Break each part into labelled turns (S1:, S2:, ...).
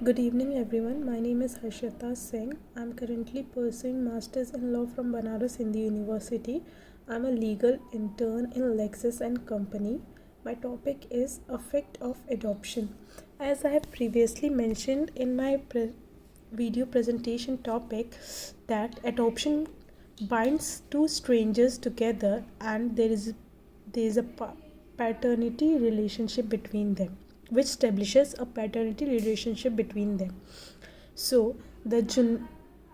S1: Good evening everyone. My name is Harshita Singh. I'm currently pursuing Masters in Law from Banaras Hindu University. I'm a legal intern in LEXIS and Company. My topic is effect of adoption. As I have previously mentioned in my video presentation topic that adoption binds two strangers together and there is a paternity relationship between them, which establishes a paternity relationship between them. So, the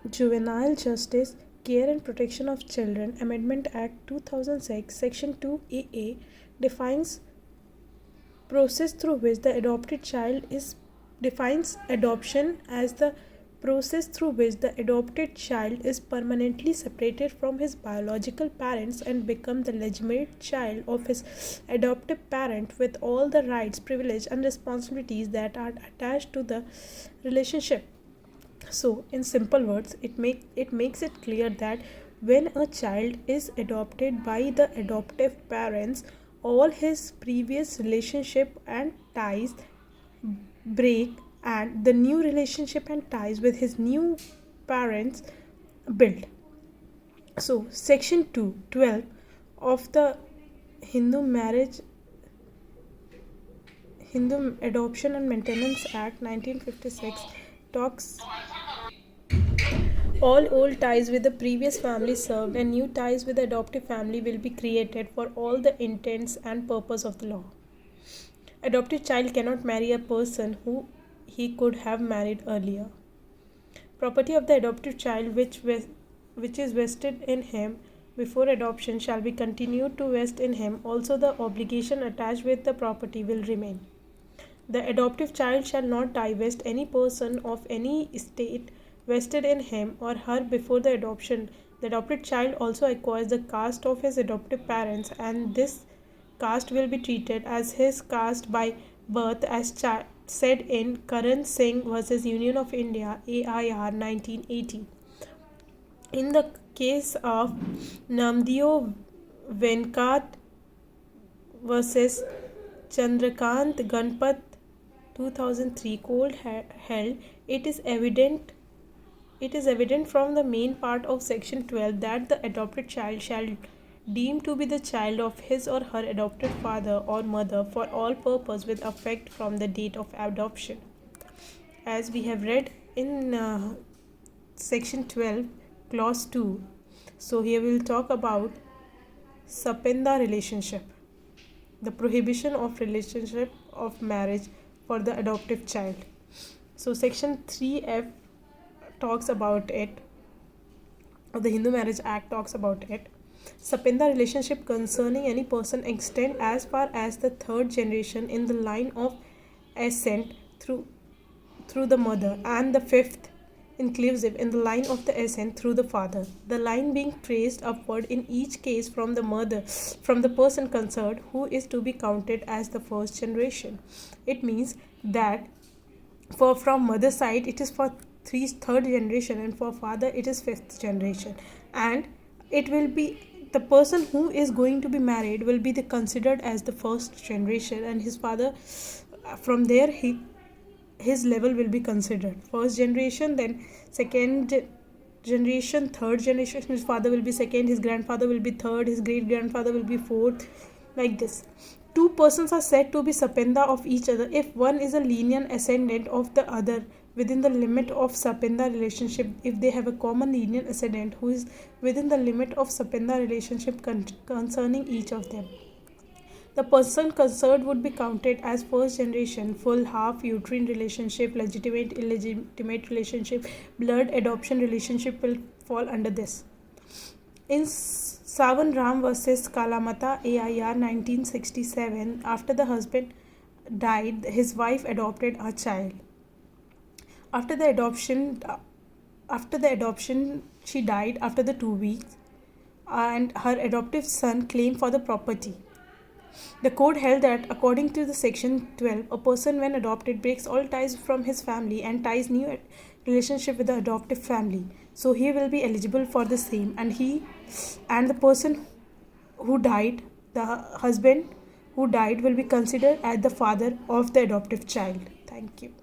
S1: Juvenile Justice, Care and Protection of Children Amendment Act 2006, Section 2AA defines process through which the adopted child is defines adoption as the process through which the adopted child is permanently separated from his biological parents and become the legitimate child of his adoptive parent with all the rights, privileges and responsibilities that are attached to the relationship. So, in simple words, it makes it clear that when a child is adopted by the adoptive parents, all his previous relationship and ties break and the new relationship and ties with his new parents build. So, Section 212 of the Hindu Marriage Hindu Adoption and Maintenance Act 1956 talks all old ties with the previous family served and new ties with the adoptive family will be created for all the intents and purpose of the law. Adopted child cannot marry a person who he could have married earlier. Property of the adoptive child which is vested in him before adoption shall be continued to vest in him. Also the obligation attached with the property will remain. The adoptive child shall not divest any person of any estate vested in him or her before the adoption. The adopted child also acquires the caste of his adoptive parents, and this caste will be treated as his caste by birth as said in Karan Singh versus Union of India AIR 1980. In the case of Namdeo Venkat versus Chandrakant Ganpat 2003 court held, it is evident from the main part of Section 12 that the adopted child shall deemed to be the child of his or her adopted father or mother for all purpose with effect from the date of adoption. As we have read in Section 12 Clause 2, so here we will talk about Sapenda relationship, the prohibition of relationship of marriage for the adoptive child. So Section 3F talks about it, or the Hindu Marriage Act talks about it. Sapenda relationship concerning any person extend as far as the third generation in the line of ascent through the mother, and the fifth inclusive in the line of the ascent through the father, the line being traced upward in each case from the person concerned, who is to be counted as the first generation. It means that from mother side it is for third generation, and for father it is fifth generation, and it will be the person who is going to be married will be considered as the first generation, and his father from there his level will be considered first generation, then second generation, third generation. His father will be second, his grandfather will be third, his great grandfather will be fourth, like this. Two persons are said to be sapenda of each other if one is a lineal ascendant of the other within the limit of sapenda relationship, if they have a common lineal ascendant who is within the limit of sapenda relationship concerning each of them. The person concerned would be counted as first generation. Full, half, uterine relationship, legitimate, illegitimate relationship, blood adoption relationship will fall under this. In Savan Ram versus Kalamata AIR 1967, after the husband died, his wife adopted a child. After the adoption, she died after the 2 weeks, and her adoptive son claimed for the property. The court held that according to the Section 12, a person when adopted breaks all ties from his family and ties new relationship with the adoptive family. So he will be eligible for the same, and the person who died, the husband who died, will be considered as the father of the adoptive child. Thank you.